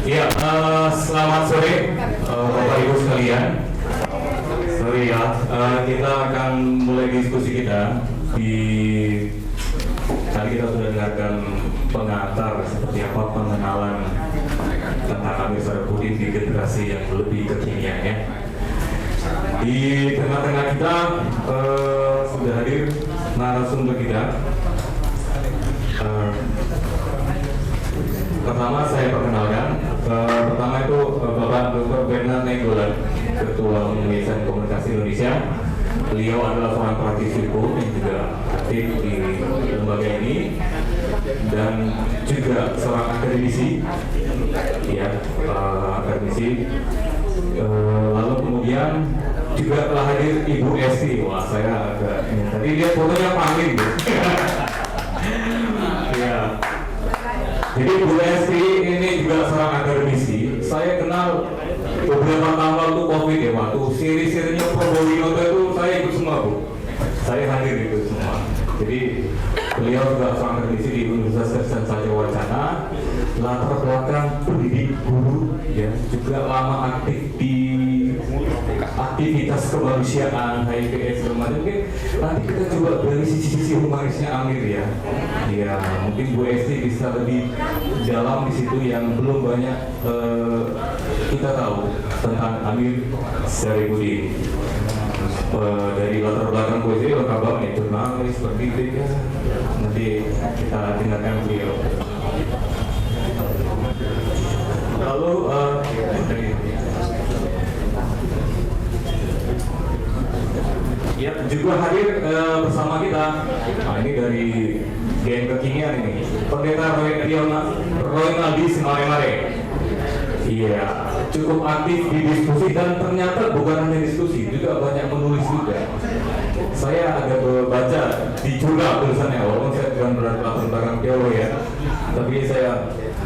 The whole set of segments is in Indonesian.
Ya, selamat sore Bapak Ibu sekalian. Sorry ya, kita akan mulai diskusi kita. Tadi kita sudah dengarkan pengantar seperti apa pengenalan tentang Amir Syarifuddin di generasi yang lebih kekinian ya. Di tengah-tengah kita sudah hadir narasumber kita. Pertama saya perkenalkan, pertama itu Bapak Dr. Bernard Nainggolan, Ketua Umum Yayasan Komunikasi Indonesia. Beliau adalah seorang praktisi hukum yang juga aktif di lembaga ini dan juga seorang akademisi, ya, akademisi. Lalu kemudian juga telah hadir Ibu Esti. Wah, saya agak tadi lihat fotonya panggil gitu. Ya. Jadi Bu Esti ini juga seorang akademisi. Saya kenal beberapa tahun lalu COVID ya, waktu seri-serinya Probolinggo itu saya ikut semua Bu. Saya hadir itu semua. Jadi beliau juga seorang akademisi di Universitas Kristen Satya Wacana, latar belakang pendidik guru, ya, juga lama aktif di aktivitas kemanusiaan, HIPS, mungkin nanti kita coba dari sisi-sisi humanisnya Amir ya. Ya, mungkin Bu Esti bisa lebih dalam di situ yang belum banyak kita tahu tentang Amir Syarifuddin. Dari latar belakang Bu Esti lengkap banget ya, jurnalis seperti itu ya. Nanti kita dengarkan beliau. Lalu ya, juga hadir bersama kita. Nah, ini dari geng kekinian ini, Pendeta Roy Naldi Simare-Mare. Iya, cukup aktif di diskusi dan ternyata bukan hanya diskusi, juga banyak menulis juga. Saya agak baca di jurnal tulisannya, walaupun saya bukan berlatar belakang teori ya, tapi saya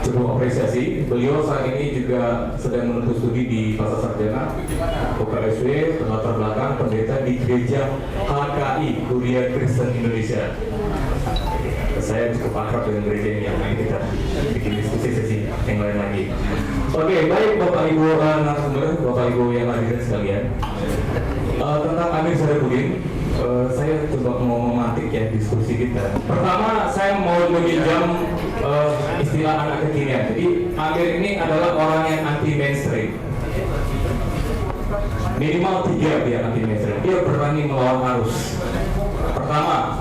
cukup apresiasi. Beliau saat ini juga sedang menempuh studi di Pasar Sarjana UKSW, latar belakang pendeta di gereja HKI Kuria Kristen Indonesia. Saya cukup akrab dengan gereja ini, yang nanti kita bikin diskusi sesi yang lain lagi. Oke, baik Bapak Ibu narasumber, Bapak Ibu yang hadir sekalian, tentang Amir Syarifuddin. Saya coba mau memantik ya diskusi kita. Pertama, saya mau meminjam istilah anak kekinian. Jadi Amir ini adalah orang yang anti mainstream. Minimal 3 dia anti mainstream. Dia berani melawan arus. Pertama,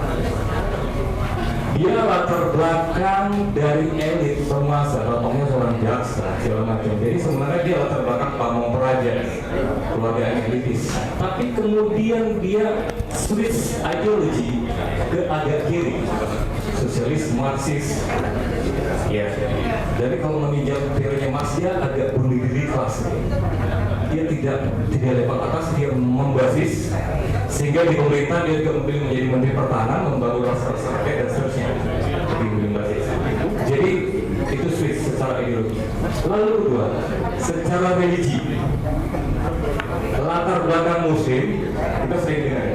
dia latar belakang dari elit penguasa, bapaknya seorang jaksa, segala macam. Jadi sebenarnya dia latar belakang pamong peraja, keluarga elitis. Tapi kemudian dia switch ideologi ke agak kiri, sosialis, Marxis. Ya, jadi kalau meminjam teorinya Marx, dia agak bunuh diri kelas. Dia tidak level atas, dia membasis, sehingga di pemerintah dia juga memilih menjadi menteri pertahanan, membangun rasa-rasa rakyat dan seterusnya. Jadi itu switch secara ideologi. Lalu kedua, secara religi, latar belakang muslim, kita sering dengar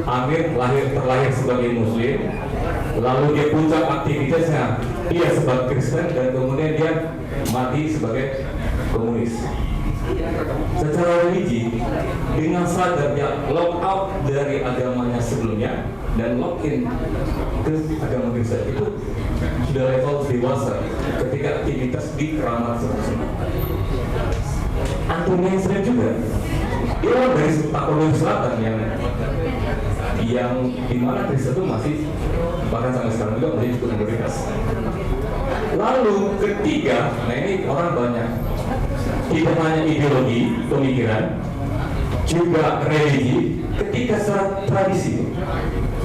Amir terlahir sebagai muslim, lalu dia puncak aktivitasnya dia sebagai Kristen, dan kemudian dia mati sebagai komunis. Secara religi, dengan sadar dia lock out dari agamanya sebelumnya dan lock in ke agama Kristen, itu sudah level dewasa ketika aktivitas di keramat seterusnya. Anti mainstream juga, dia orang dari Tapanuli Selatan yang dimana Kristen itu masih, bahkan sampai sekarang juga masih cukup minoritas. Lalu ketiga, nah ini orang banyak, tidak hanya ideologi, pemikiran, juga religi, ketika secara tradisi.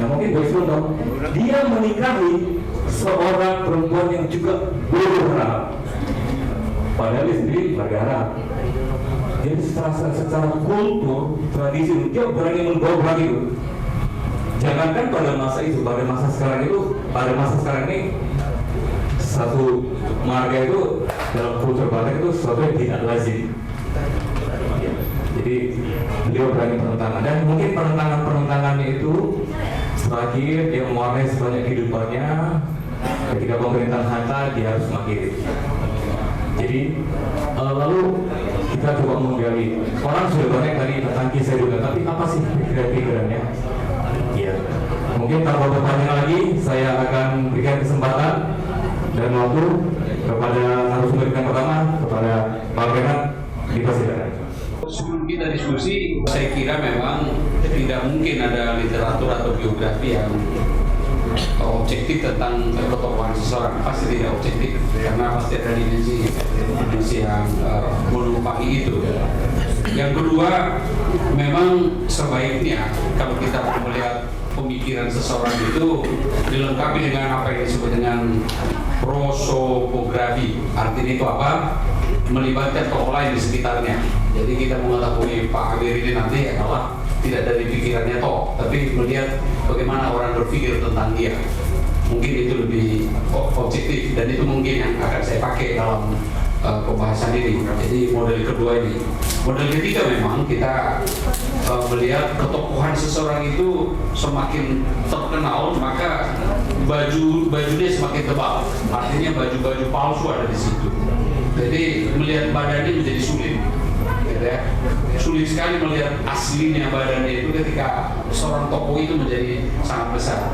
Nah mungkin belum tahu, dia menikahi seorang perempuan yang juga berharap, padahal dia sendiri warga Arab. Jadi secara kultur, tradisi, dia berani membawa itu. Jangankan pada masa itu, pada masa sekarang ini satu marga itu dalam kultur Batak itu sesuatu yang tidak lazim. Jadi beliau berani penentangan, dan mungkin penentangannya itu terakhir dia mewarnai sebanyak kehidupannya ketika pemerintahan Hatta dia harus mengakhiri. Jadi Lalu kita coba menggali, orang sudah banyak tadi tentang kisah juga, tapi apa sih pikiran-pikirannya? Iya, mungkin tanpa berpanjang lagi, saya akan berikan kesempatan dan waktu kepada narasumber yang pertama, kepada Pak Bernard, dipersilakan. Sebelum kita diskusi, saya kira memang tidak mungkin ada literatur atau biografi yang objektif tentang ketokohan seseorang. Pasti tidak objektif, karena pasti ada dimensi yang menumpangi itu. Yang kedua, memang sebaiknya kalau kita melihat pemikiran seseorang itu dilengkapi dengan apa yang disebut dengan prosopografi. Artinya itu apa? Melibatkan tokoh lain di sekitarnya. Jadi kita mengetahui Pak Amir ini nanti adalah tidak dari pikirannya toh, tapi melihat bagaimana orang berpikir tentang dia. Mungkin itu lebih objektif, dan itu mungkin yang akan saya pakai dalam pembahasan ini. Jadi model kedua ini. Model ketiga memang kita melihat ketokohan seseorang itu semakin terkenal, maka bajunya semakin tebal. Artinya baju-baju palsu ada di situ. Jadi melihat badannya menjadi sulit. Ya. Sulit sekali melihat aslinya badannya itu ketika seorang tokoh itu menjadi sangat besar,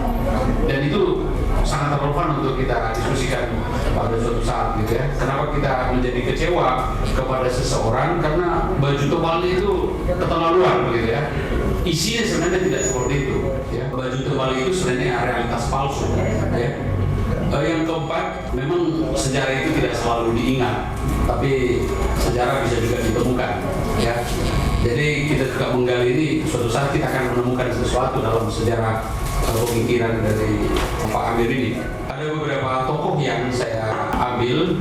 dan itu sangat relevan untuk kita diskusikan pada suatu saat gitu ya. Kenapa kita menjadi kecewa kepada seseorang? Karena baju tebalnya itu keterlaluan gitu ya. Isinya sebenarnya tidak seperti itu ya. Baju tebal itu sebenarnya realitas palsu ya. Yang keempat, memang sejarah itu tidak selalu diingat, tapi sejarah bisa juga ditemukan ya. Jadi kita juga menggali ini, suatu saat kita akan menemukan sesuatu dalam sejarah pemikiran dari Pak Amir ini. Ada beberapa tokoh yang saya ambil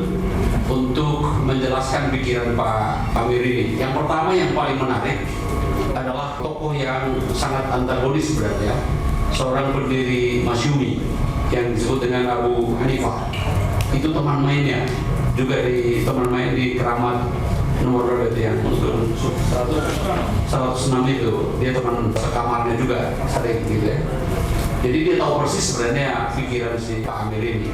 untuk menjelaskan pikiran Pak Amir ini. Yang pertama yang paling menarik adalah tokoh yang sangat antagonis sebenarnya, seorang pendiri Masyumi yang disebut dengan Abu Hanifah. Itu teman mainnya, juga di teman main di Keramat nomor berapa itu yang 106 itu, dia teman sekamarnya juga sering gitu ya. Jadi dia tahu persis sebenarnya pikiran si Pak Amir ini.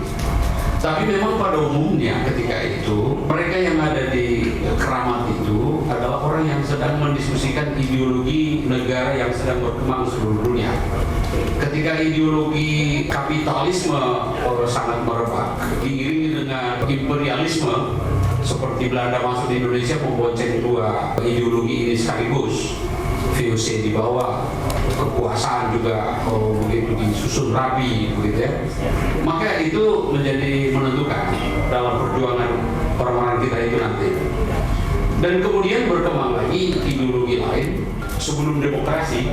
Tapi memang pada umumnya ketika itu mereka yang ada di Keramat itu adalah orang yang sedang mendiskusikan ideologi negara yang sedang berkembang seluruh dunia. Ketika ideologi kapitalisme sangat merebak, diiringi dengan imperialisme seperti Belanda masuk di Indonesia membonceng dua ideologi ini sekaligus. VOC di bawah, kekuasaan juga begitu disusun rapi begitu ya. Maka itu menjadi menentukan dalam perjuangan orang-orang kita itu nanti. Dan kemudian berkembang lagi ideologi lain sebelum demokrasi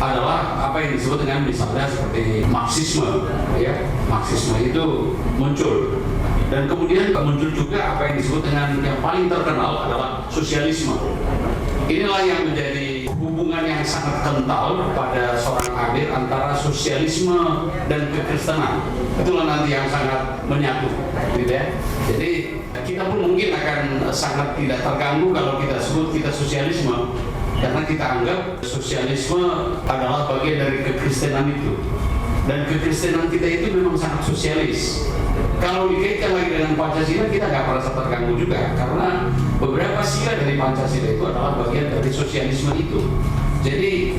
adalah apa yang disebut dengan misalnya seperti Marxisme ya. Marxisme itu muncul. Dan kemudian muncul juga apa yang disebut dengan yang paling terkenal adalah sosialisme. Inilah yang menjadi hubungan yang sangat kental pada seorang Amir antara sosialisme dan kekristenan. Itulah nanti yang sangat menyatu, gitu ya. Jadi kita pun mungkin akan sangat tidak terganggu kalau kita sebut kita sosialisme, karena kita anggap sosialisme adalah bagian dari kekristenan itu. Dan kekristenan kita itu memang sangat sosialis. Kalau dikaitkan lagi dengan Pancasila, kita nggak merasa terganggu juga, karena beberapa sila dari Pancasila itu adalah bagian dari sosialisme itu. Jadi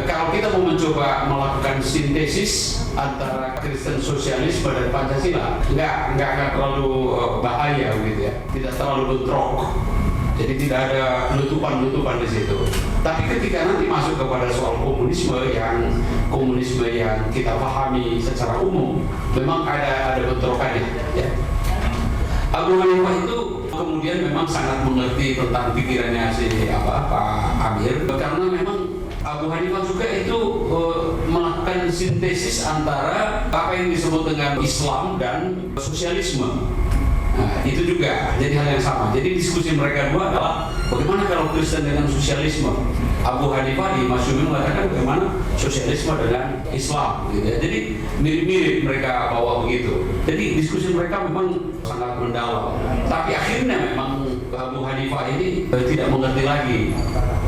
kalau kita mau mencoba melakukan sintesis antara Kristen sosialisme dan Pancasila, nggak terlalu bahaya gitu ya, tidak terlalu bentrok. Jadi tidak ada letupan-letupan di situ. Tapi ketika nanti masuk kepada soal komunisme yang kita pahami secara umum, memang ada bentrokannya. Ya. Abu Hanifah itu kemudian memang sangat mengerti tentang pikirannya Pak Amir, karena memang Abu Hanifah juga itu melakukan sintesis antara apa yang disebut dengan Islam dan sosialisme. Nah, itu juga jadi hal yang sama. Jadi diskusi mereka dua adalah bagaimana kalau Kristen dengan sosialisme. Abu Hanifah di Masyumi mengatakan bagaimana sosialisme dengan Islam gitu ya. Jadi mirip-mirip mereka bawa begitu. Jadi diskusi mereka memang sangat mendalam. Tapi akhirnya memang Abu Hanifah ini tidak mengerti lagi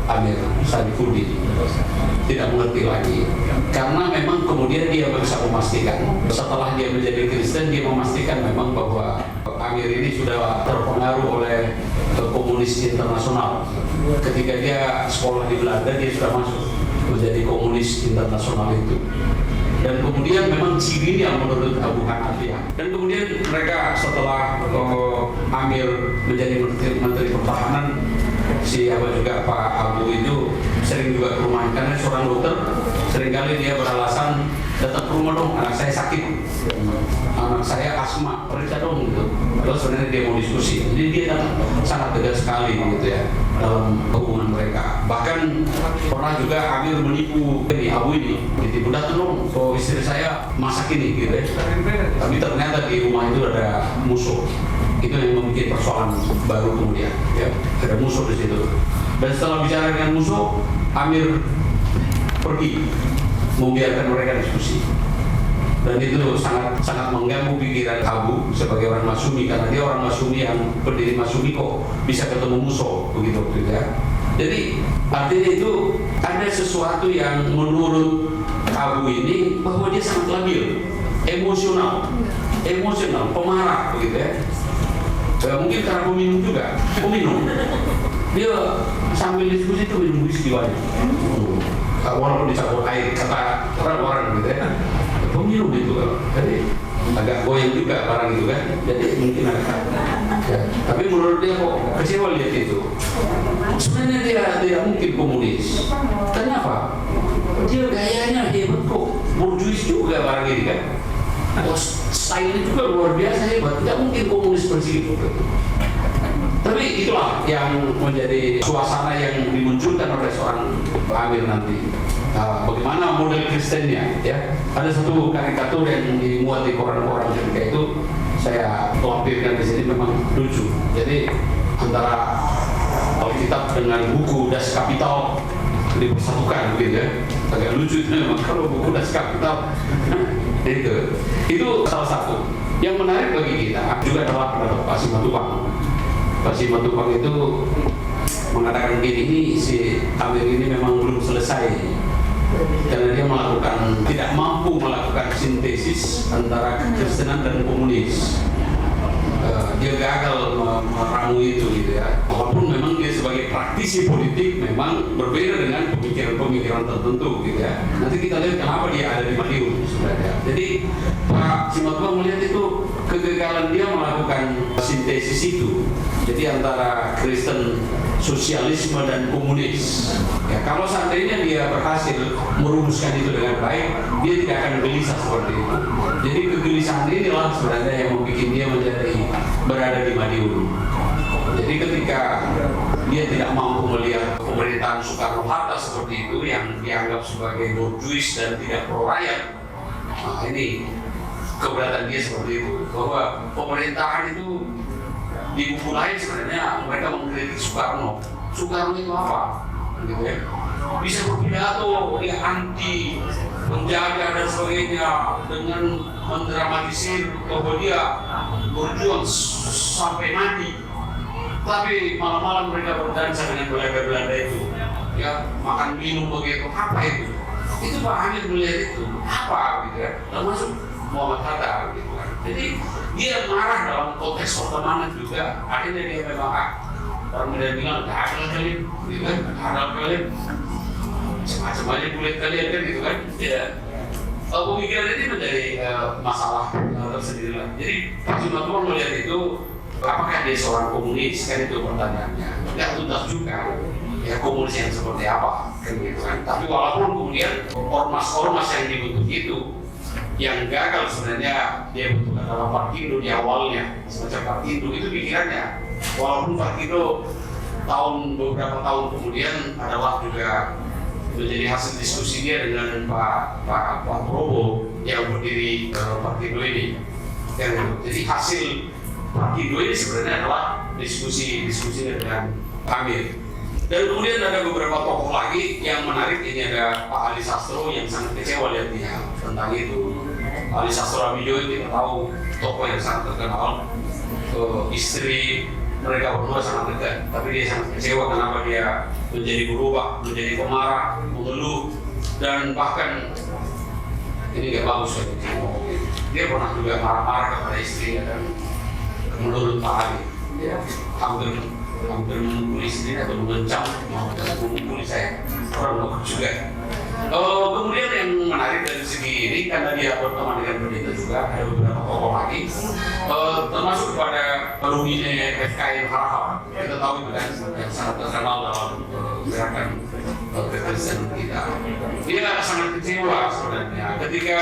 Amir Sadiquddin. Tidak mengerti lagi. Karena memang kemudian dia bisa memastikan, setelah dia menjadi Kristen, dia memastikan memang bahwa Amir ini sudah terpengaruh oleh komunis internasional. Ketika dia sekolah di Belanda, dia sudah masuk menjadi komunis internasional itu. Dan kemudian memang ciri yang menurut Abu Hanafi. Dan kemudian mereka setelah Amir menjadi menteri pertahanan, Pak Abu itu sering juga ke rumah, karena seorang dokter. Seringkali dia beralasan, datang ke rumah dong, anak saya sakit, anak saya asma, periksa dong gitu. Terus sebenarnya dia mau diskusi, jadi dia sangat tegas sekali gitu ya dalam hubungan mereka. Bahkan pernah juga Amir menipu Abu ini, ditipu, datang dong, so istri saya masak ini gitu ya. Tapi ternyata di rumah itu ada musuh. Itu yang membuat persoalan baru kemudian, ya, ada musuh di situ. Dan setelah bicara dengan musuh, Amir pergi, membiarkan mereka diskusi. Dan itu sangat mengganggu pikiran Abu sebagai orang Masyumi, karena dia orang Masyumi yang pendiri Masyumi kok bisa ketemu musuh begitu ya. Jadi artinya itu ada sesuatu yang menurut Abu ini bahwa dia sangat labil, emosional, pemarah begitu ya. Mungkin karena peminum juga, dia sambil diskusi itu minum whisky banyak, walaupun dicampur air, kata orang-orang gitu ya, peminum itu kan, jadi agak goyang juga barang itu kan, jadi mungkin agak, ya. Tapi menurut dia kok kecewa lihat itu. Sebenarnya dia tidak mungkin komunis. Kenapa? Dia gayanya hebat kok, bourgeois juga barang ini kan. Style juga luar biasa hebat, tidak mungkin komunis bersih itu. Tapi itulah yang menjadi suasana yang dimunculkan oleh seorang Amir nanti. Bagaimana model Kristennya, ya? Ada satu karikatur yang dimuat di koran-koran ketika itu saya lampirkan di sini, memang lucu. Jadi antara Alkitab dengan buku Das Kapital dipersatukan gitu ya. Agak lucu itu memang kalau buku Das Kapital. Itu salah satu yang menarik bagi kita juga adalah pendapat Pak Simatupang. Pak Simatupang itu mengatakan begini, si Amir ini memang belum selesai karena dia tidak mampu melakukan sintesis antara kekristenan dan komunis. Dia gagal meramu itu gitu ya. Walaupun memang dia sebagai praktisi politik memang berbeda dengan pemikiran-pemikiran tertentu gitu ya. Nanti kita lihat kenapa dia ada di Madiun sebenarnya. Jadi Pak Simatupang melihat itu kegagalan dia melakukan sintesis itu. Jadi antara Kristen, sosialisme dan komunis. Ya, kalau seandainya dia berhasil merumuskan itu dengan baik, dia tidak akan gelisah seperti itu. Jadi kegelisahan inilah sebenarnya yang membuat dia berada di Madiun. Jadi ketika dia tidak mampu melihat pemerintahan Soekarno-Hatta seperti itu yang dianggap sebagai bourgeois dan tidak pro rakyat, nah ini keberatan dia seperti itu, bahwa pemerintahan itu di buku lain sebenarnya mereka mengkritik Soekarno. Soekarno itu apa? Gitu ya. Bisa berpidato dia anti penjajah dan sebagainya dengan mendramatisir bahwa dia berjuang sampai mati. Tapi malam-malam mereka berdansa dengan Belanda itu, ya makan minum begitu. Apa itu? Itu Pak Amir melihat itu apa gitu ya? Termasuk Muhammad Hatta gitu kan. Jadi dia marah dalam konteks pertemanan juga. Akhirnya dia memang orang dia bilang tak ada kalian, gitu kan? Ada kalian semacam aja kulit kalian kan gitu kan? Ya. Pemikiran ini menjadi masalah tersendiri lah. Jadi Pak Simatupang melihat itu, apakah dia seorang komunis? Kan itu pertanyaannya. Tidak tuntas juga. Ya komunis yang seperti apa? Kan gitu kan? Tapi walaupun kemudian ormas-ormas yang dibentuk itu yang gagal sebenarnya dia bentuk adalah Partindo di awalnya, semacam Partindo itu pikirannya. Walaupun Partindo beberapa tahun kemudian adalah juga menjadi hasil diskusi dia dengan Pak Prabowo yang berdiri Partindo ini. Jadi hasil Partindo ini sebenarnya adalah diskusinya dengan Amir. Dan kemudian ada beberapa tokoh lagi yang menarik. Ini ada Pak Ali Sastro yang sangat kecewa lihat dia tentang itu. Ali Sastro Amijo kita tahu tokoh yang sangat terkenal. Istri mereka berdua sangat dekat, tapi dia sangat kecewa kenapa dia menjadi berubah, menjadi pemarah, mengeluh, dan bahkan ini nggak bagus kan. Dia pernah juga marah-marah kepada istrinya dan menurut Pak Ali, dia hampir hampir memukuli sendiri atau mengancam mau memukuli saya, orang bagus juga. Kemudian yang menarik dari segi ini, karena dia berteman dengan pendeta juga, ada beberapa tokoh lagi, termasuk kepada Rumine FKM Harahap. Kita tahu itu kan yang sangat terkenal dalam gerakan kekristenan kita. Dia sangat kecewa sebenarnya ketika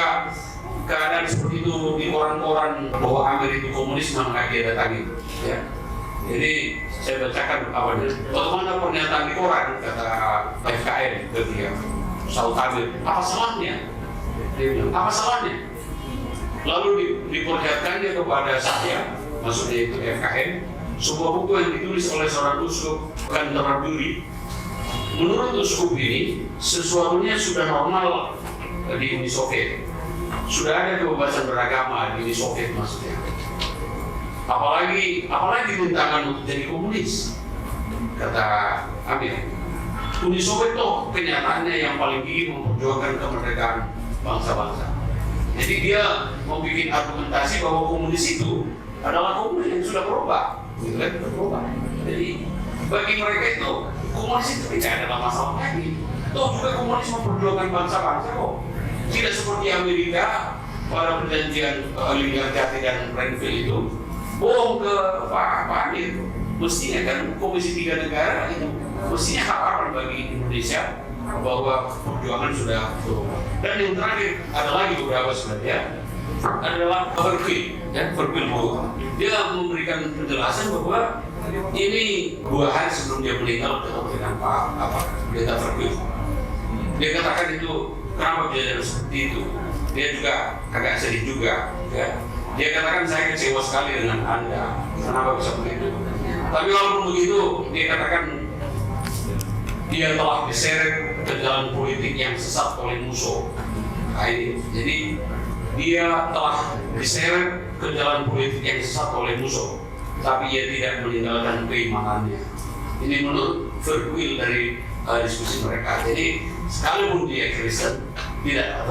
keadaan seperti itu di koran-koran bahwa Amerika itu komunis, maka dia datangi. Ya. Jadi saya bacakan awalnya, bagaimana pernyataan di koran, kata FKM ke dia. Saud Amir, apa salahnya? Dia bilang, apa salahnya? Lalu diperlihatkannya kepada saya, maksudnya itu FKM, sebuah buku yang ditulis oleh seorang uskup Canterbury. Menurut uskup ini, sesuatunya sudah normal di Uni Soviet. Sudah ada kebebasan beragama di Uni Soviet maksudnya. Apalagi rintangan untuk jadi komunis, kata Amir. Uni Soviet itu kenyataannya yang paling tinggi memperjuangkan kemerdekaan bangsa-bangsa. Jadi dia membuat argumentasi bahwa komunis itu adalah komunis yang sudah berubah, gitu kan? Berubah. Jadi bagi mereka itu komunis itu tidak adalah masalah lagi. Toh juga komunis memperjuangkan bangsa-bangsa kok. Tidak seperti Amerika pada perjanjian Linggarjati dan Renville itu bohong ke Pak Amir. Mestinya kan Komisi 3 negara itu mestinya harapan bagi Indonesia bahwa perjuangan sudah berubah. Dan yang terakhir ada lagi beberapa sebenarnya adalah Verpil, ya Verpil dia memberikan penjelasan bahwa ini 2 hari sebelum dia meninggal ketemu dengan Pak Pendeta Verpil. Dia katakan itu kenapa dia seperti itu. Dia juga agak sedih juga. Ya. Dia katakan saya kecewa sekali dengan Anda. Kenapa bisa begitu? Tapi walaupun begitu, dia katakan dia telah diseret ke jalan politik yang sesat oleh musuh. Nah, ini. Jadi dia telah diseret ke jalan politik yang sesat oleh musuh, tapi ia tidak meninggalkan keimanannya. Ini menurut Verpil dari diskusi mereka. Jadi sekalipun dia Kristen, tidak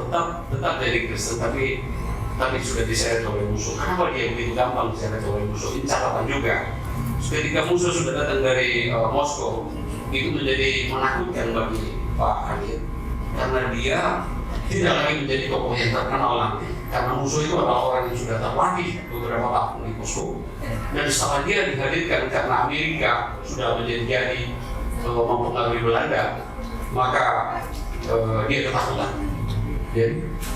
tetap jadi Kristen, tapi sudah diseret oleh musuh. Kenapa dia begitu gampang diseret oleh musuh? Ini catatan juga. Ketika musuh sudah datang dari Moskow, itu menjadi menakutkan bagi Pak Amir, karena dia tidak lagi menjadi tokoh yang terkenal nanti. Karena musuh itu adalah orang yang sudah terlatih beberapa tahun di Moskow. Dan setelah dia dihadirkan karena Amerika sudah menjadi mempengaruhi Belanda, maka dia ketakutan.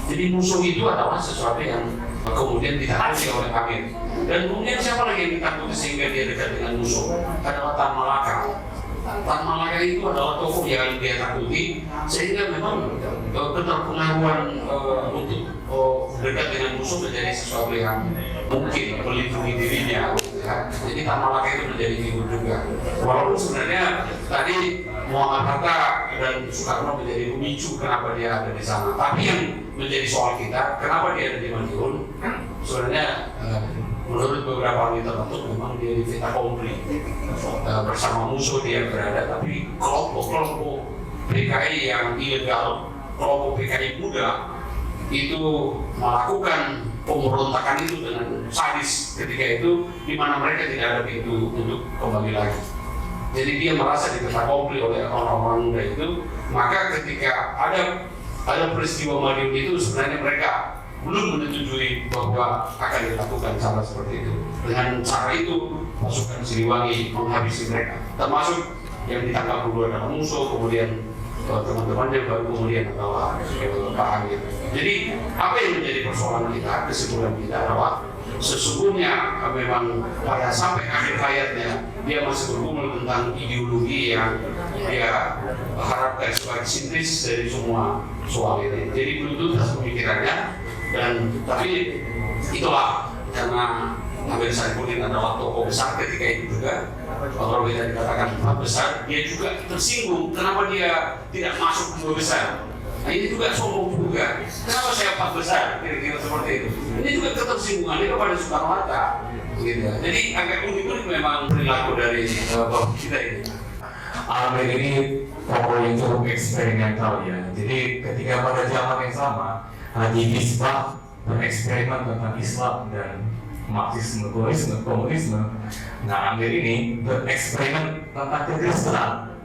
Jadi musuh itu adalah sesuatu yang kemudian ditaati oleh Amir. Dan kemudian siapa lagi yang ditakuti sehingga dia dekat dengan musuh? Adalah Tan Malaka. Tan Malaka itu adalah tokoh yang dia takuti, sehingga memang keterpengaruhan untuk dekat dengan musuh menjadi sesuatu yang mungkin melindungi dirinya. Jadi Tan Malaka itu menjadi figur juga. Walaupun sebenarnya tadi Muhammad Hatta dan Soekarno menjadi pemicu kenapa dia ada di sana. Tapi yang menjadi soal kita, kenapa dia ada di Madiun? Sebenarnya menurut beberapa ahli tertentu memang dia di fait accompli bersama musuh dia berada, tapi kelompok-kelompok PKI yang ilegal, kelompok PKI muda itu melakukan pemberontakan itu dengan sadis ketika itu, di mana mereka tidak ada pintu untuk kembali lagi. Jadi dia merasa diketahui oleh orang-orang muda itu, maka ketika ada peristiwa Madiun itu sebenarnya mereka belum menyetujui bahwa akan dilakukan cara seperti itu. Dengan cara itu pasukan Siliwangi menghabisi mereka, termasuk yang ditangkap dulu adalah musuh, kemudian teman-temannya, baru kemudian adalah Pak Amir. Jadi apa yang menjadi persoalan kita, kesimpulan kita adalah sesungguhnya memang pada sampai akhir hayatnya dia masih bergumul tentang ideologi yang dia harapkan sebagai sintesis dari semua soal ini. Jadi belum tuntas pemikirannya. Tapi itulah karena Amir Saifuddin adalah tokoh besar ketika itu juga. Kalau kita dikatakan empat besar, dia juga tersinggung. Kenapa dia tidak masuk dua besar? Nah, ini juga sombong juga. Kenapa saya empat besar? Kira-kira seperti itu. Ini juga ketersinggungannya kepada Soekarno-Hatta. Gitu. Jadi agak unik-unik memang perilaku dari bapak kita ini. Amir ini tokoh yang cukup eksperimental ya. Jadi ketika pada zaman yang sama Haji Misbah bereksperimen tentang Islam dan Marxisme, komunisme, Nah, Amir ini bereksperimen tentang kekristenan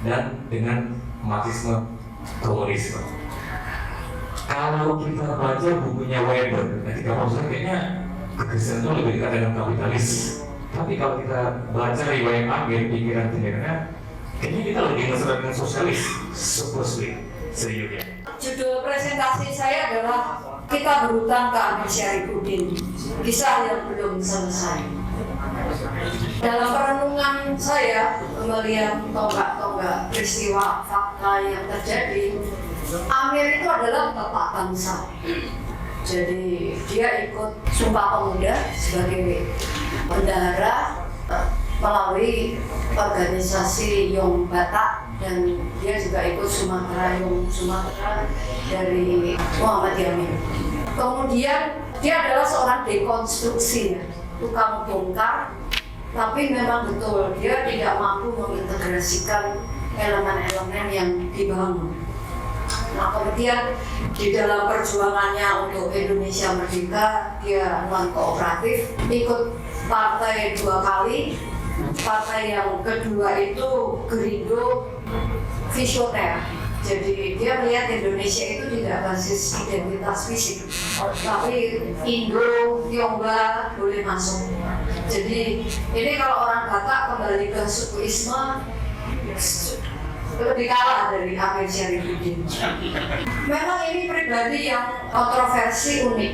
dan dengan marxisme komunisme. Kalau kita baca bukunya Weber, ketika maksudnya kayaknya kekristenan itu lebih dekat dengan kapitalis. Tapi kalau kita baca riwayat Amir, pikiran-pikirannya, kayaknya kita lebih mesra dengan sosialis, supposedly, sejujurnya. Judul presentasi saya adalah Kita Berhutang ke Amir Syarifuddin, kisah yang belum selesai. Dalam perenungan saya melihat tonggak-tonggak peristiwa fakta yang terjadi, Amir itu adalah bapak bangsa. Jadi dia ikut Sumpah Pemuda sebagai bendahara melalui organisasi Yong Batak, dan dia juga ikut Yong Sumatera dari Muhammad Yamin. Kemudian dia adalah seorang dekonstruksi, tukang bongkar, tapi memang betul dia tidak mampu mengintegrasikan elemen-elemen yang dibangun. Nah, kemudian di dalam perjuangannya untuk Indonesia Merdeka, dia non kooperatif, ikut partai 2 kali. Partai yang kedua itu Gerindo visioner. Jadi dia melihat Indonesia itu tidak basis identitas fisik, tapi Indo, Tionghoa boleh masuk. Jadi ini kalau orang Batak kembali ke sukuisme lebih kalah dari Amir Syarifuddin. Memang ini pribadi yang kontroversi unik.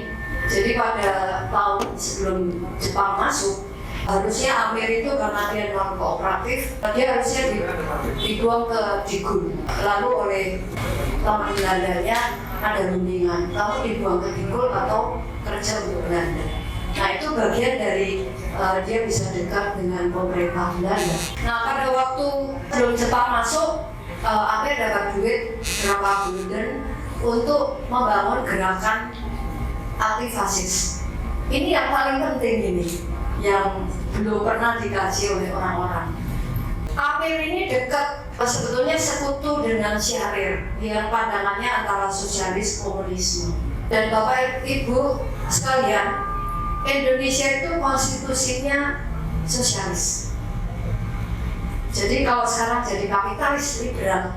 Jadi pada tahun sebelum Jepang masuk, harusnya Amir itu karena dia non kooperatif, dia harusnya dibuang ke Digul. Lalu oleh teman Belandanya ada rundingan, kamu dibuang ke Digul atau kerja untuk Belanda. Nah, itu bagian dari dia bisa dekat dengan pemerintah Belanda. Nah, pada waktu sebelum Jepang masuk, Amir dapat duit berapa gulden untuk membangun gerakan anti fasis. Ini yang paling penting ini, yang belum pernah dikaji oleh orang-orang. Amir ini dekat, sebetulnya sekutu dengan Syahrir yang pandangannya antara sosialis komunisme. Dan Bapak Ibu sekalian, Indonesia itu konstitusinya sosialis. Jadi kalau sekarang jadi kapitalis liberal,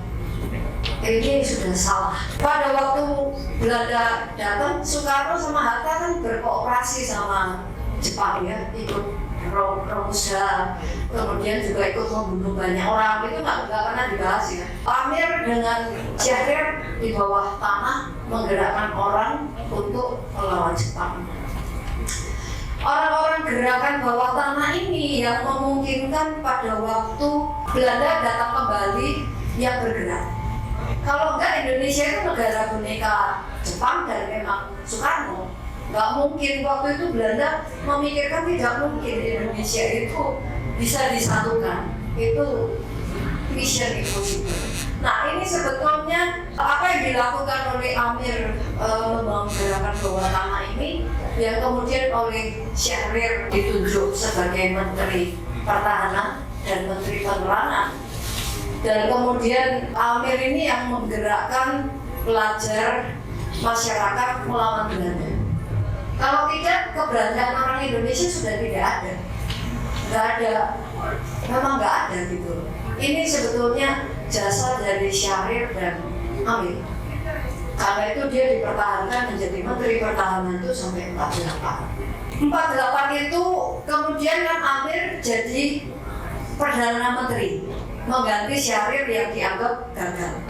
ini sudah salah. Pada waktu Belanda datang, Soekarno sama Hatta kan berkooperasi sama Jepang, ya, ikut Romusha, kemudian juga ikut membunuh banyak orang. Itu nggak pernah dibahas, ya. Amir dengan Syahrir di bawah tanah menggerakkan orang untuk melawan Jepang. Orang-orang gerakan bawah tanah ini yang memungkinkan pada waktu Belanda datang kembali yang bergerak. Kalau enggak, Indonesia itu negara boneka Jepang dan memang Soekarno. Nggak mungkin waktu itu Belanda memikirkan tidak mungkin Indonesia itu bisa disatukan. Itu mission impossible. Nah, ini sebetulnya apa yang dilakukan oleh Amir membangun gerakan bawah tanah ini, yang kemudian oleh Syahrir ditunjuk sebagai Menteri Pertahanan dan Menteri Penerangan. Dan kemudian Amir ini yang menggerakkan pelajar masyarakat melawan Belanda. Kalau tidak, keberadaan orang Indonesia sudah tidak ada. Nggak ada, memang nggak ada gitu. Ini sebetulnya jasa dari Syahrir dan Amir. Karena itu dia dipertahankan menjadi Menteri Pertahanan itu sampai 48. 48 itu kemudian kan Amir jadi Perdana Menteri, mengganti Syahrir yang dianggap gagal.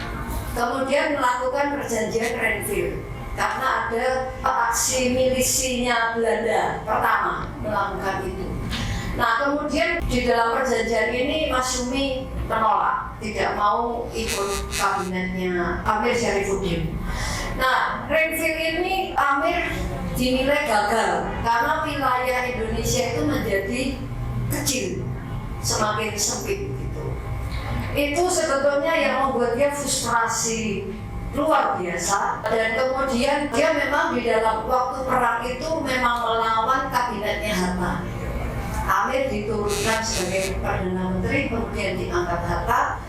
Kemudian melakukan perjanjian Renville karena ada aksi milisinya Belanda pertama melakukan itu. Nah, kemudian di dalam perjanjian ini Masyumi menolak, tidak mau ikut kabinetnya Amir Syarifuddin. Nah, Renville ini Amir dinilai gagal karena wilayah Indonesia itu menjadi kecil, semakin sempit gitu. Itu sebetulnya yang membuat dia frustrasi luar biasa, dan kemudian dia memang di dalam waktu perang itu memang melawan kabinetnya Hatta. Amir diturunkan sebagai Perdana Menteri, kemudian diangkat Hatta.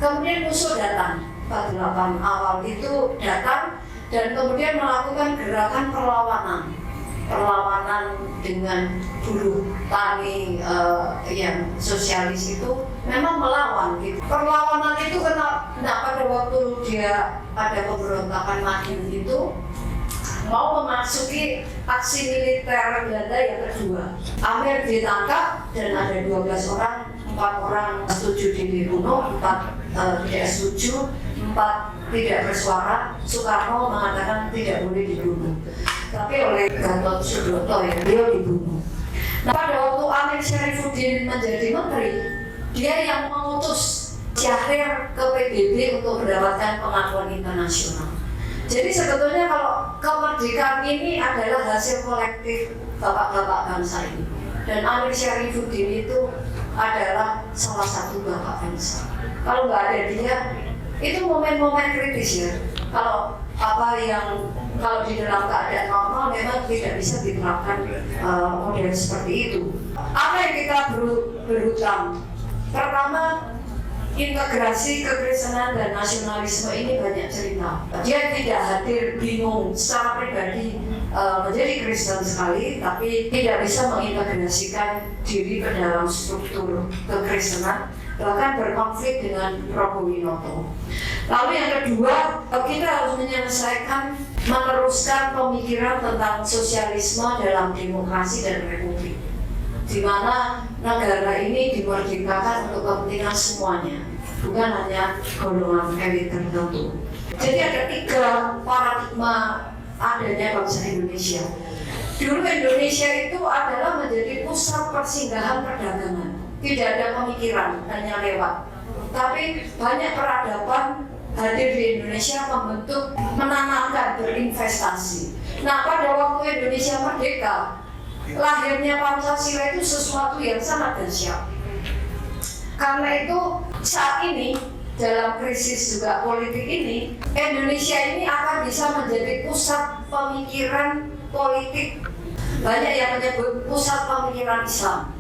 Kemudian musuh datang, 48 awal itu datang dan kemudian melakukan gerakan perlawanan. perlawanan dengan buruh tani yang sosialis itu memang melawan gitu. Perlawanan itu karena pada waktu dia ada pemberontakan Madiun itu mau memasuki aksi militer Belanda yang kedua. Amir ditangkap dan ada 12 orang, 4 orang setuju dibunuh, 4 tidak setuju, 4 tidak bersuara. Soekarno mengatakan tidak boleh dibunuh, tapi oleh Gatot Subroto ya, beliau dibunuh. Nah, pada waktu Amir Syarifuddin menjadi menteri, dia yang mengutus Syahrir ke PBB untuk mendapatkan pengakuan internasional. Jadi sebetulnya kalau kemerdekaan ini adalah hasil kolektif bapak-bapak bangsa ini, dan Amir Syarifuddin itu adalah salah satu bapak bangsa. Kalau nggak ada dia, itu momen-momen kritis ya. Kalau kalau di dalam keadaan normal memang tidak bisa diterapkan model seperti itu. Apa yang kita berhutang? Pertama, integrasi kekristenan dan nasionalisme ini banyak cerita. Dia tidak hadir bingung secara pribadi menjadi Kristen sekali, tapi tidak bisa mengintegrasikan diri ke dalam struktur kekristenan, bahkan berkonflik dengan Prabu Winoto. Lalu yang kedua, kita harus meneruskan pemikiran tentang sosialisme dalam demokrasi dan republik, di mana negara ini dimerdekakan untuk kepentingan semuanya, bukan hanya golongan elit tertentu. Jadi ada 3 paradigma adanya bangsa Indonesia. Dulu Indonesia itu adalah menjadi pusat persinggahan perdagangan, tidak ada pemikiran, hanya lewat. Tapi banyak peradaban hadir di Indonesia, membentuk, menanamkan, berinvestasi. Nah, pada waktu Indonesia merdeka, lahirnya Pancasila itu sesuatu yang sangat dahsyat. Karena itu saat ini dalam krisis juga politik ini, Indonesia ini akan bisa menjadi pusat pemikiran politik. Banyak yang menyebut pusat pemikiran Islam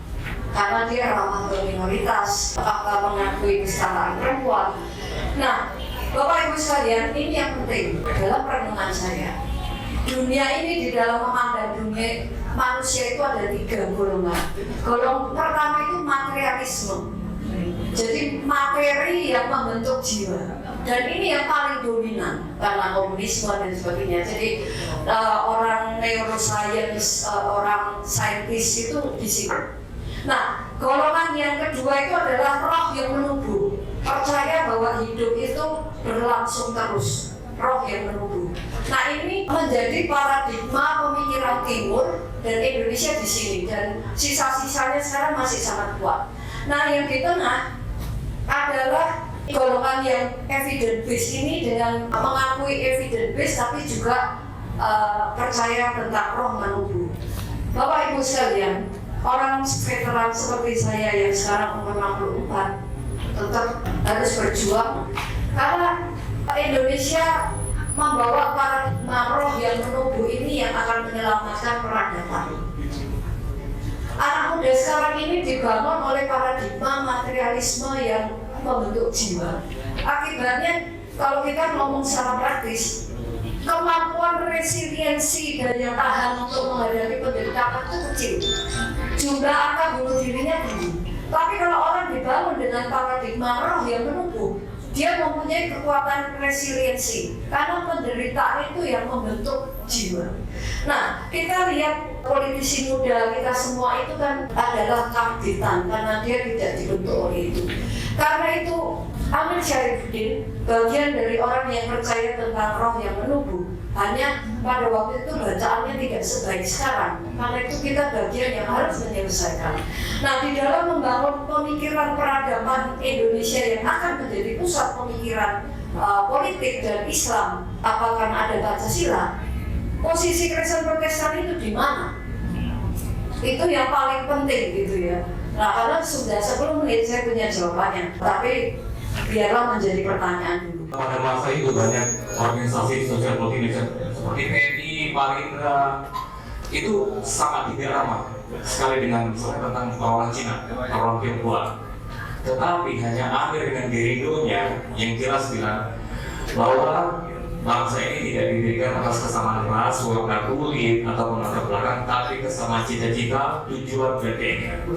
karena dia ramah ke minoritas, mengakui kesetaraan perempuan. Nah, Bapak Ibu sekalian, ini yang penting dalam perenungan saya. Dunia ini di dalam memandang dunia manusia itu ada 3 golongan. Golongan pertama itu materialisme. Jadi materi yang membentuk jiwa, dan ini yang paling dominan karena komunisme dan sebagainya. Jadi orang neuroscience, orang saintis itu di sini. Nah, golongan yang kedua itu adalah roh yang menumbuh, percaya bahwa hidup itu berlangsung terus, roh yang menumbuh. Nah, ini menjadi paradigma pemikiran Timur dan Indonesia di sini, dan sisa-sisanya sekarang masih sangat kuat. Nah, yang di tengah adalah golongan yang evidence based ini, dengan mengakui evidence based tapi juga percaya tentang roh menumbuh. Bapak Ibu sekalian, orang veteran seperti saya yang sekarang umur 64 tetap harus berjuang, karena Indonesia membawa paradigma roh yang menumbuh ini yang akan menyelamatkan peradaban. Anak muda sekarang ini dibangun oleh paradigma materialisme yang membentuk jiwa. Akibatnya, kalau kita ngomong secara praktis, kemampuan resiliensi dan yang tahan untuk menghadapi penderitaan itu kecil. Jumlah angka bunuh dirinya tinggi. Tapi kalau orang dibangun dengan paradigma roh yang menumbuh, dia mempunyai kekuatan resiliensi, karena penderitaan itu yang membentuk jiwa. Nah, kita lihat politisi muda kita semua itu kan adalah karbitan, karena dia tidak dibentuk oleh itu. Karena itu Amir Syarifuddin bagian dari orang yang percaya tentang roh yang menumbuh. Hanya pada waktu itu bacaannya tidak sebaik sekarang. Karena itu kita bagian yang harus menyelesaikan. Nah, di dalam membangun pemikiran peradaban Indonesia yang akan menjadi pusat pemikiran politik dan Islam, apakah ada Pancasila? Posisi Kristen Protestan itu di mana? Itu yang paling penting gitu ya. Nah, karena sudah 10 menit saya punya jawabannya, tapi biarlah menjadi pertanyaan dulu. Pada masa itu banyak organisasi sosial politik seperti PNI, Parindra itu sangat tidak ramah sekali dengan tentang orang Cina, orang Tionghoa. Tetapi hanya Amir dengan Gerindonya yang jelas bilang bahwa bangsa ini tidak didirikan atas kesamaan ras, warna kulit, ataupun latar belakang, tapi kesamaan cita-cita, tujuan, dan keinginan.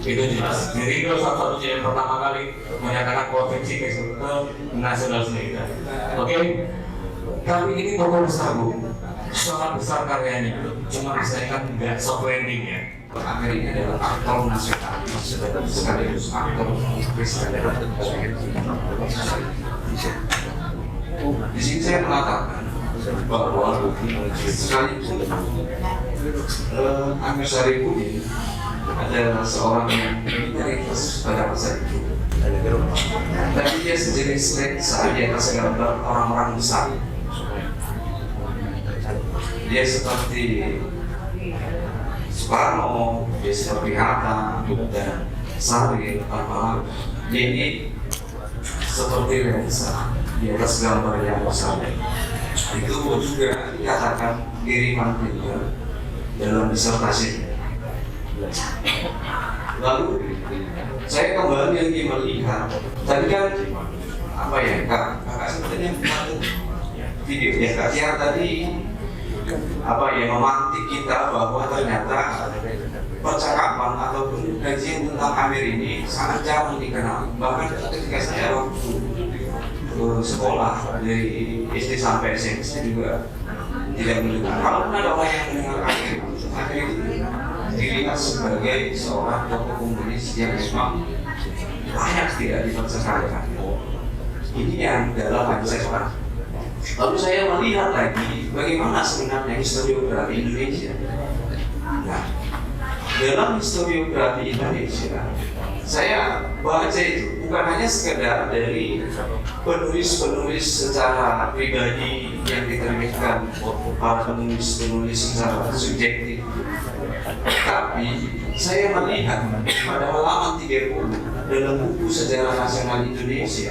Itu jelas. Jadi itu salah satu yang pertama kali menyatakan konvensi nasionalisme kita. Oke, tapi ini tokoh besar Bu, sangat besar karyanya. Cuma saya kan nggak soft landing ya. Amerika adalah aktor nasionalis sekaligus aktor Kristen. Di sini saya mengatakan bahwa sekalipun Amir Syarifuddin adalah seorang yang minoritas pada masa itu, tapi dia sejenis lensa di atas gambar orang-orang besar. Dia seperti Soekarno, dia seperti Hatta dan Salim, dia ini seperti lensa di atas gambar yang besar. Itu juga dikatakan kiriman Hitler dalam disertasi. Lalu saya kembali lagi melihat tadi kan apa ya kakak sebenarnya video ya Kak Tiar tadi apa ya memantik kita bahwa ternyata percakapan ataupun kajian tentang Amir ini sangat jarang dikenal. Bahkan ketika saya waktu sekolah dari SD sampai SMP juga tidak mendengar. Kalau ada orang yang mendengar Amir itu dilihat sebagai seorang tokoh komunis yang memang banyak tidak dipercakapan. Ini yang dalam mindset orang. Lalu saya melihat lagi bagaimana sebenarnya historiografi Indonesia. Nah, dalam historiografi Indonesia, saya baca itu bukan hanya sekedar dari penulis-penulis secara pribadi yang diterbitkan para penulis-penulis secara subjektif, tapi saya melihat pada halaman 30 dalam buku Sejarah Nasional Indonesia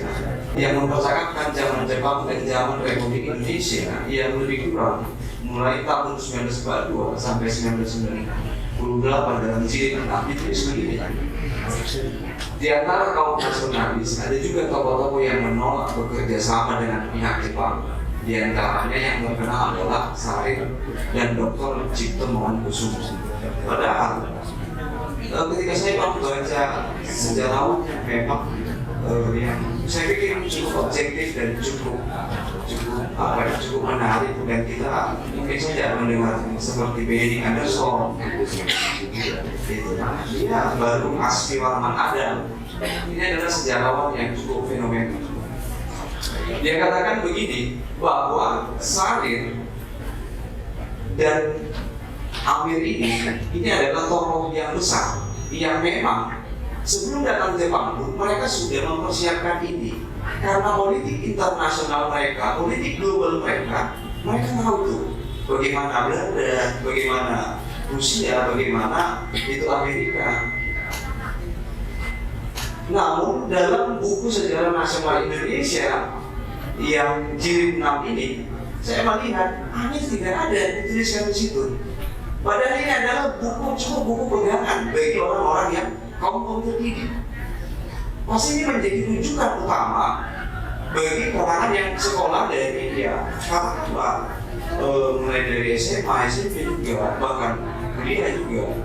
yang mempercakapkan zaman Jepang dan zaman Republik Indonesia yang lebih kurang mulai tahun 1942 sampai 1998 dalam jilid 6 ditulis begini. Di antara kaum nasionalis ada juga tokoh-tokoh yang menolak bekerja sama dengan pihak Jepang. Di antaranya yang terkenal adalah Sarir dan Dr. Cipto Mangunkusumo. Padahal ketika saya membaca sejarawan yang memang yang saya pikir cukup objektif dan cukup menarik, dan kita mungkin saja mendengar seperti Benny Anderson gitu. Dia baru Asfi Warman Adam. Ini adalah sejarawan yang cukup fenomenal. Dia katakan begini bahwa Sarir dan Amir ini adalah tokoh yang besar yang memang sebelum datang ke Jepang pun mereka sudah mempersiapkan ini karena politik internasional mereka, politik global mereka tahu itu bagaimana Belanda, bagaimana Rusia, bagaimana itu Amerika. Namun dalam buku Sejarah Nasional Indonesia yang jilid 6 ini, saya melihat Amir tidak ada dituliskan di situ. Padahal ini adalah buku pegangan bagi orang-orang yang kaum terdidik. Pasti ini menjadi rujukan utama bagi kalangan yang sekolah dari dia, katakanlah mulai dari SMA, SMP juga, bahkan kuliah juga.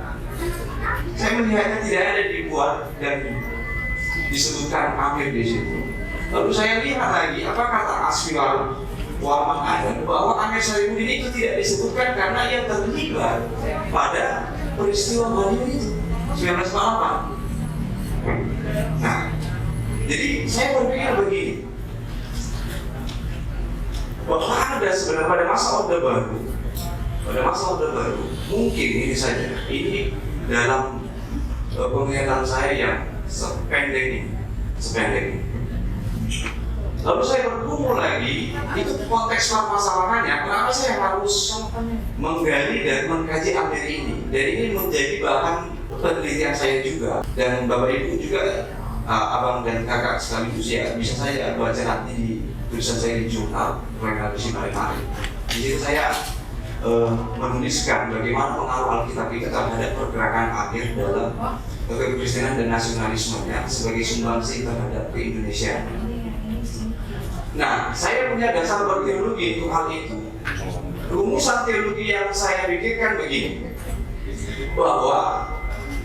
Saya melihatnya tidak ada dibuat dan disebutkan Amir di situ. Lalu saya lihat lagi apa kata Asfi Warman Adam bahwa Amir Syarifuddin itu tidak disebutkan karena ia terlibat pada peristiwa Madiun itu 1948. Nah, jadi saya berpikir begini, bahwa ada sebenarnya pada masa Orde Baru, mungkin ini saja, ini dalam penglihatan saya yang sependek ini. Lalu saya bergumul lagi, itu konteks permasalahannya, kenapa saya harus menggali dan mengkaji Amir ini. Dan ini menjadi bahan penelitian saya juga. Dan Bapak Ibu juga, abang dan kakak sekaligus ya, bisa saya baca nanti di tulisan saya di jurnal Revolusi Mari. Di situ saya menuliskan bagaimana pengaruh Alkitab kita terhadap pergerakan Amir dalam kekristenan dan nasionalismenya sebagai sumbangsi terhadap keindonesiaan. Nah, saya punya dasar berteologi untuk hal itu. Rumusan teologi yang saya pikirkan begini, bahwa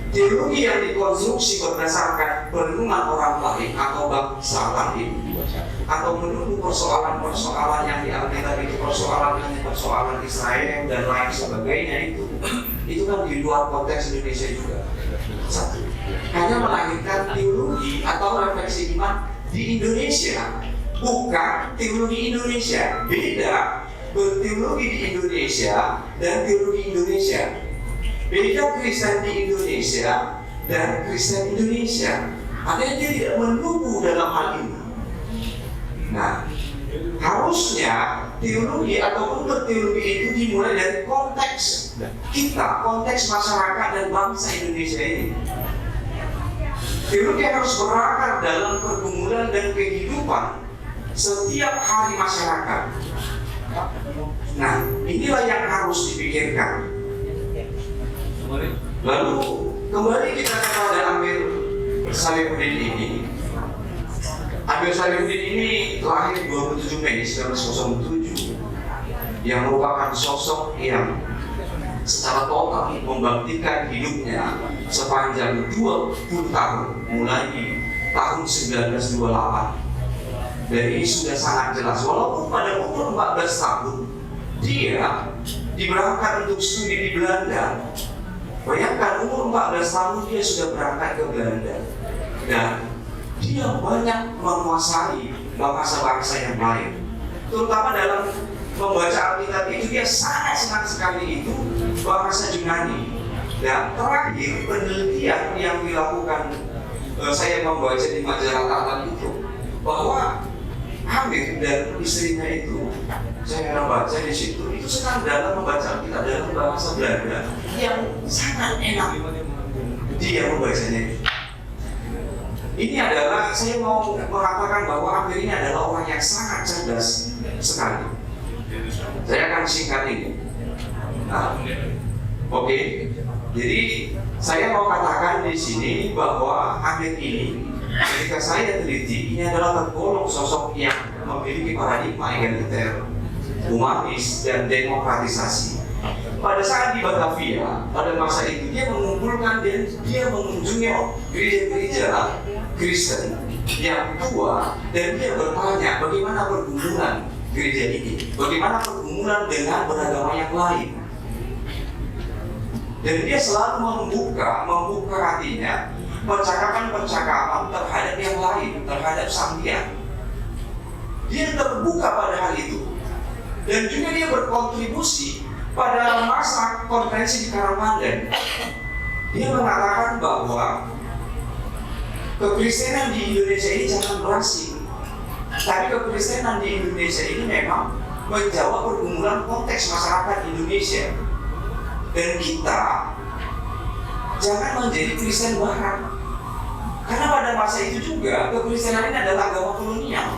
teologi yang dikonstruksi berdasarkan perenungan orang lain atau bangsa lain, atau menunggu persoalan-persoalan yang di Alkitab itu persoalan Israel dan lain sebagainya itu kan di luar konteks Indonesia juga. Satu, hanya melahirkan teologi atau refleksi iman di Indonesia, bukan teologi Indonesia. Beda berteologi di Indonesia dan teologi Indonesia. Beda Kristen di Indonesia dan Kristen Indonesia. Artinya dia tidak menunggu dalam hal ini. Nah, harusnya teologi ataupun berteologi itu dimulai dari konteks kita, konteks masyarakat dan bangsa Indonesia ini. Teologi harus berakar dalam pergumulan dan kehidupan setiap hari masyarakat. Nah, inilah yang harus dipikirkan. Lalu kembali kita kepada Amir Salihuddin ini. Amir Salihuddin ini lahir 27 Mei 1907, yang merupakan sosok yang secara total membaktikan hidupnya sepanjang 20 tahun, mulai tahun 1928. Dan ini sudah sangat jelas, walaupun pada umur 14 tahun dia diberangkat untuk studi di Belanda. Bayangkan, umur 14 tahun dia sudah berangkat ke Belanda, dan dia banyak menguasai bahasa-bahasa yang lain, terutama dalam membaca Alkitab itu dia sangat senang sekali itu bahasa Yunani. Dan terakhir penelitian yang dilakukan, saya membaca di majalah Tatan itu, bahwa Amir dan istrinya itu, saya membaca di situ, itu senang dalam membaca Alkitab dalam bahasa Belanda yang sangat enak dia membacanya. Ini adalah, saya mau mengatakan bahwa Amir ini adalah orang yang sangat cerdas sekali. Saya akan singkat ini. Nah, oke. Jadi saya mau katakan di sini bahwa Amir ini, ketika saya teliti, ini adalah tergolong sosok yang memiliki paradigma egaliter, humanis, dan demokratisasi. Pada saat di Batavia, pada masa itu dia mengumpulkan dan dia mengunjungi gereja-gereja Kristen yang tua, dan dia bertanya bagaimana pergumulan gereja ini, bagaimana pergumulan dengan beragama yang lain. Dan dia selalu membuka hatinya, percakapan-percakapan terhadap yang lain, terhadap Sang-Hyang. Dia terbuka pada hal itu, dan juga dia berkontribusi pada masa konferensi di Karamandan. Dia mengatakan bahwa kekristenan di Indonesia ini jangan berasing, tapi kekristenan di Indonesia ini memang menjawab pergumulan konteks masyarakat Indonesia. Dan kita jangan menjadi Kristen Barat, karena pada masa itu juga kekristenan ini adalah agama kolonial.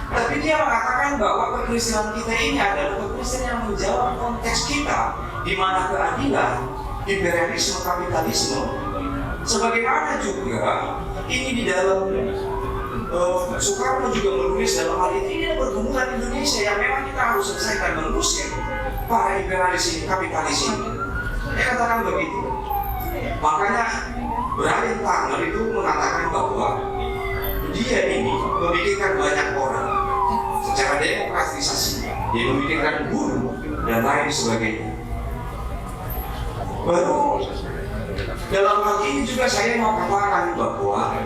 Tapi dia mengatakan bahwa kekristenan kita ini adalah kekristenan yang menjawab konteks kita, di mana keadilan, imperialisme, kapitalisme, sebagaimana juga ini di dalam Soekarno juga menulis dalam hal ini pergumulan Indonesia yang memang kita harus selesaikan, mengusir para imperialis ini, kapitalis ini. Dia katakan begitu. Makanya Brian Turner itu mengatakan bahwa dia ini memikirkan banyak orang secara demokratisasi, dia memikirkan guru dan lain sebagainya. Baru dalam hal ini juga saya mau katakan bahwa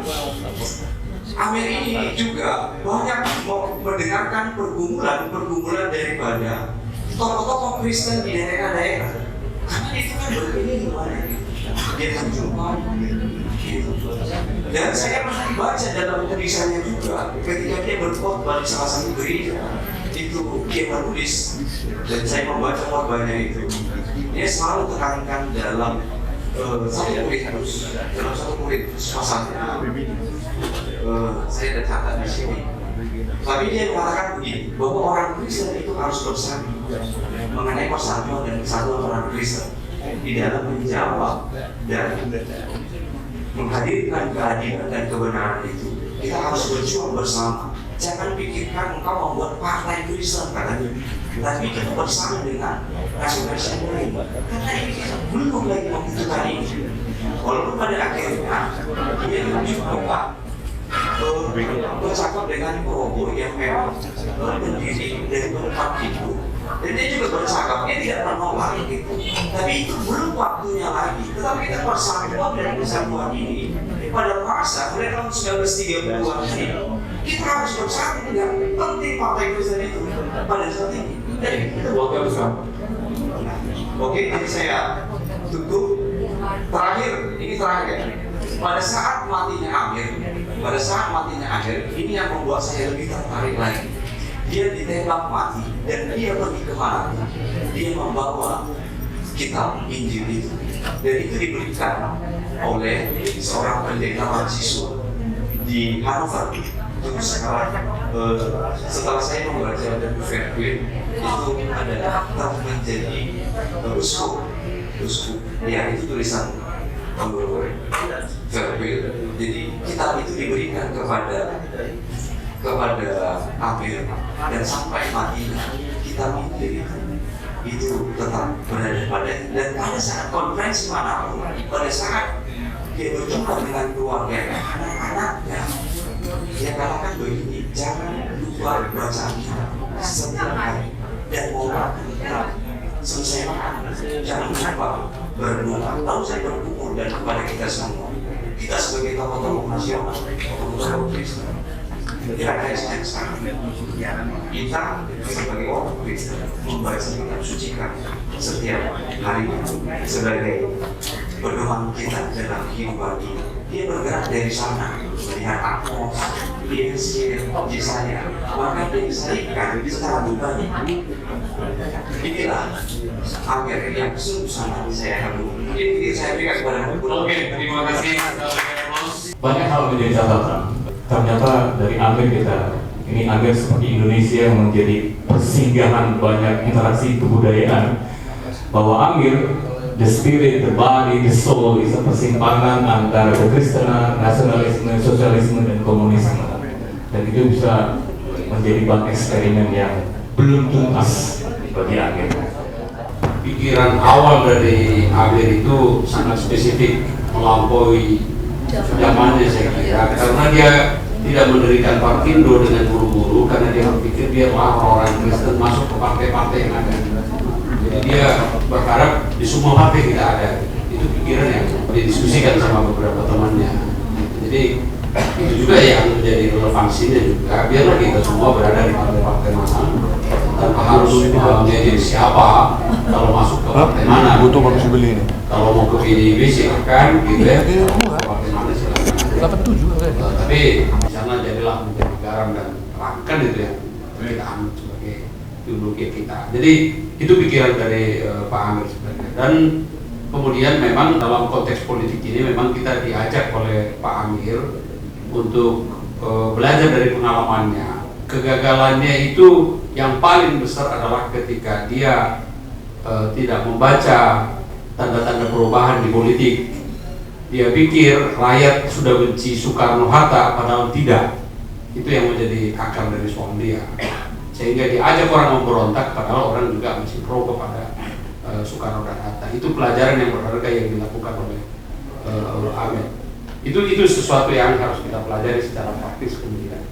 Amir ini juga banyak mendengarkan pergumulan daripada tokoh-tokoh Kristen di daerah-daerah, karena itu kan berbeda di mana dia kan jumpa gitu. Dan saya pernah baca dalam tulisannya juga ketika dia berkhotbah di salah satu gereja itu, dia menulis, dan saya membaca khotbahnya itu, dia selalu tekankan dalam satu Korintus pasalnya. Saya ada catat di sini. Tapi dia mengatakan begini, bahwa orang Kristen itu harus bersatu mengenai persatuan dan kesatuan orang Kristen di dalam menjawab dan menghadirkan keadilan dan kebenaran itu. kita harus berjuang bersama. Jangan pikirkan engkau membuat partai Kristen katanya, tapi kita bersama dengan nasionalis yang lain. Karena ini kita belum lagi membutuhkan ini. Walaupun pada akhirnya dia juga bercakap dengan Prabowo yang memang berdiri dari tempat itu, dan dia juga bercakap dia tidak menolak itu. Tapi itu belum waktunya lagi. Tetapi kita bersama dan persatuan ini pada masa mulai tahun 1930-an ini kita harus bersatu dengan penting partai Kristen itu pada saat ini. Jadi kita buat bersama. Oke, jadi saya tutup. Ini terakhir. Pada saat matinya Amir, ini yang membuat saya lebih tertarik lagi. Dia ditembak mati dan dia pergi kemana? Dia membawa kitab Injil itu, dan itu diberikan oleh seorang pendeta mahasiswa di Hannover. Terus setelah saya membaca dan Verkwil itu adalah menjadi uskup. Ya, itu tulisan Verkwil. Jadi kitab itu diberikan kepada Amir, dan sampai matinya kitab itu tetap berada padanya. Dan pada saat konferensi manapun, pada saat dia berjumpa dengan keluarga anak-anaknya, dia katakan begini, jangan lupa baca kitab setiap hari dan mau selesai makan, jangan lupa berdoa. Lalu saya berkumpul dan kepada kita semua, kita sebagai tokoh-tokoh nasional, tokoh-tokoh Kristen, kira-kira yang sama, kita sebagai orang Kristen membaca kitab suci kami setiap hari sebagai pedoman kita dalam kehidupan kita. Dia bergerak dari sana, melihat Amos, Yesaya, maka dia diselipkan secara pribadi. Inilah Amir yang sungguh sangat saya kagumi. Ini saya berikan kepada Oke, terima kasih. Banyak hal menjadi catatan. Ternyata dari Amir ini Amir seperti Indonesia yang menjadi persinggahan banyak interaksi kebudayaan. Bahwa Amir, the spirit, the body, the soul, is persimpangan antara kekristenan, nasionalisme, sosialisme, dan komunisme. Dan itu bisa menjadi bahan eksperimen yang belum tuntas bagi Amir. Pikiran awal dari Amir itu sangat spesifik, melampaui zamannya saya kira, karena dia tidak mendirikan Parkindo dengan buru-buru, karena dia berpikir biarlah orang Kristen masuk ke partai-partai yang ada. Jadi dia berharap di semua partai tidak ada. Itu pikiran yang didiskusikan sama beberapa temannya. Jadi itu juga yang menjadi relevansinya juga. Biarlah kita semua berada di partai-partai mana, tanpa harus menjadi siapa. Kalau masuk ke partai mana, kalau mau ke PDIP silakan, gitu ya. Partai mana silakan. Tapi di sana jadilah menjadi garam dan terangkan itu yang kita anut sebagai ideologi kita. Jadi itu pikiran dari Pak Amir sebenarnya. Dan kemudian memang dalam konteks politik ini memang kita diajak oleh Pak Amir untuk belajar dari pengalamannya. Kegagalannya itu yang paling besar adalah ketika dia tidak membaca tanda-tanda perubahan di politik. Dia pikir rakyat sudah benci Soekarno-Hatta, padahal tidak. Itu yang menjadi akar dari suami dia. Sehingga diajak orang memberontak, padahal orang juga masih pro kepada Soekarno dan Hatta. Itu pelajaran yang berharga yang dilakukan oleh Amir. Itu sesuatu yang harus kita pelajari secara praktis kemudian.